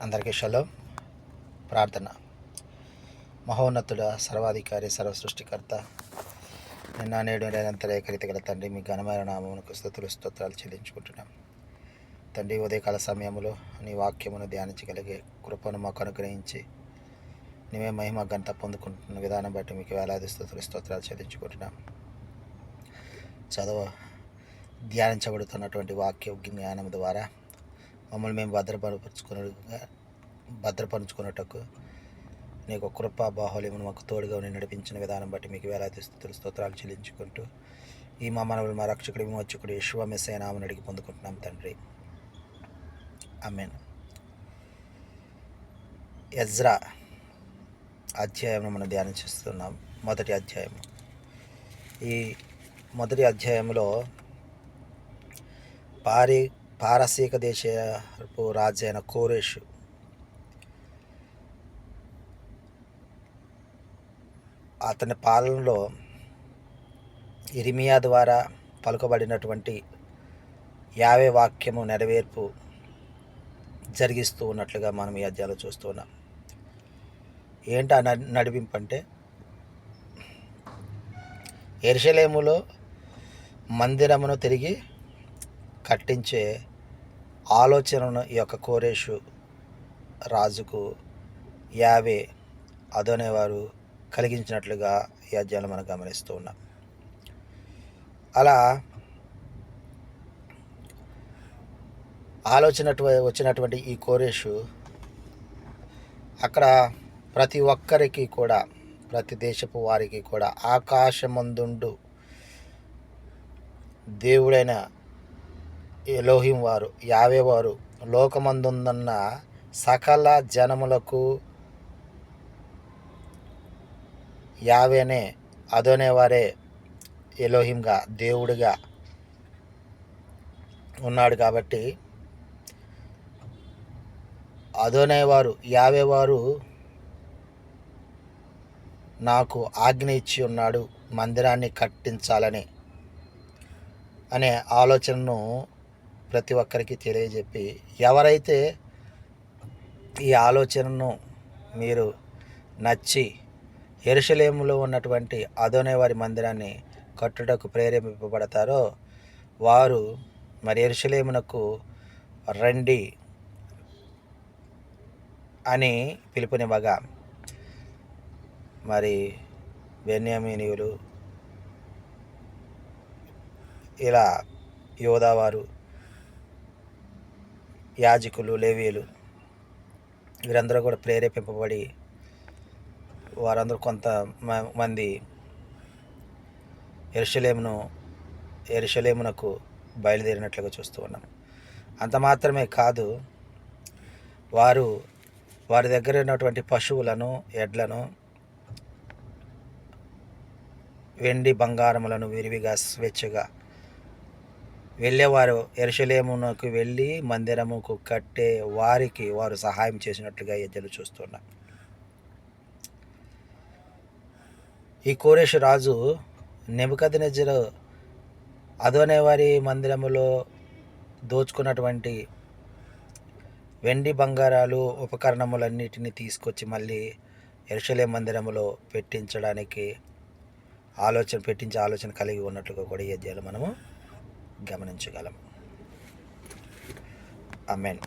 అందరికీ షలో. ప్రార్థన. మహోన్నతుడ, సర్వాధికారి, సర్వసృష్టికర్త, నిన్న నేడు నిరంతర ఏకరీతి గల తండ్రి, మీ ఘనమైన నామమునకు స్తోత్రాలు చెల్లించుకుంటున్నాం. తండ్రి, ఉదయకాల సమయంలో నీ వాక్యమును ధ్యానించగలిగే కృపను మాకు అనుగ్రహించి నీవే మహిమ ఘనత పొందుకుంటున్న విధానం బట్టి మీకు వేలాది స్తోత్రాలు చెల్లించుకుంటున్నాం. ధ్యానించబడుతున్నటువంటి వాక్య జ్ఞానం ద్వారా మమ్మల్ని మేము భద్రపరుచుకున్నటకు నీకు కృపా బాహుల్యమును మాకు తోడుగా నడిపించిన విధానం బట్టి మీకు వేలాది స్తోత్రాలు చెల్లించుకుంటూ ఈ మా మనవులు మా రక్షకుడి విమోచకుడు యెషూవా మెస్సీయ నామమున అడిగి పొందుకుంటున్నాం తండ్రి. ఆమేన్. ఎజ్రా అధ్యాయం మనం ధ్యానం చేస్తున్నాం. మొదటి అధ్యాయం. ఈ మొదటి అధ్యాయంలో పారసీక దేశపు రాజు అయిన కోరెషు అతని పాలనలో ఇర్మియా ద్వారా పలుకబడినటువంటి యావే వాక్యము నెరవేర్పు జరిగిస్తూ ఉన్నట్లుగా మనం ఈ అధ్యాయంలో చూస్తున్నాం. ఏంటి ఆ నడిపింపు అంటే, యెరూషలేములో మందిరమును తిరిగి కట్టించే ఆలోచనను ఈ యొక్క కోరెషు రాజుకు యావే అదోనేవారు కలిగించినట్లుగా ఈ అధ్యాయంలో మనం గమనిస్తూ ఉన్నాం. అలా ఆలోచన వచ్చినటువంటి ఈ కోరెషు అక్కడ ప్రతి ఒక్కరికి కూడా, ప్రతి దేశపు వారికి కూడా ఆకాశమందుండు దేవుడైన ఎలోహిం వారు, యావే వారు, లోకమందున్న సకల జనములకు యావేనే, అదోనేవారే ఎలోహింగా, దేవుడిగా ఉన్నాడు. కాబట్టి అదోనేవారు, యావే వారు నాకు ఆజ్ఞ ఇచ్చి ఉన్నాడు మందిరాన్ని కట్టించాలని అనే ఆలోచనను ప్రతి ఒక్కరికి తెలియజెప్పి, ఎవరైతే ఈ ఆలోచనను మీరు నచ్చి యెరూషలేములో ఉన్నటువంటి అదోనేవారి మందిరాన్ని కట్టుటకు ప్రేరేపింపబడతారో వారు మరి యెరూషలేమునకు రండి అని పిలుపునివ్వగా, మరి బెన్యామీనీయులు, ఇలా యోధావారు, యాజకులు, లేవీయులు వీరందరూ కూడా ప్రేరేపింపబడి వారందరూ కొంతమంది యెరూషలేమునకు బయలుదేరినట్లుగా చూస్తూ ఉన్నాం. అంత మాత్రమే కాదు, వారి దగ్గర ఉన్నటువంటి పశువులను, ఎడ్లను, వెండి బంగారములను విరివిగా స్వేచ్ఛగా వెళ్ళేవారు యెరూషలేమునకు వెళ్ళి మందిరముకు కట్టే వారికి వారు సహాయం చేసినట్లుగా ఎజ్జలు చూస్తున్నాం. ఈ కోరెషు రాజు నెబుకద్నెజరు అదోనేవారి మందిరములో దోచుకున్నటువంటి వెండి బంగారాలు ఉపకరణములన్నిటిని తీసుకొచ్చి మళ్ళీ యెరూషలేము మందిరములో పెట్టించే ఆలోచన కలిగి ఉన్నట్లుగా కూడా ఈ అధ్యాయంలో మనము గమనించగలం. ఆమేన్.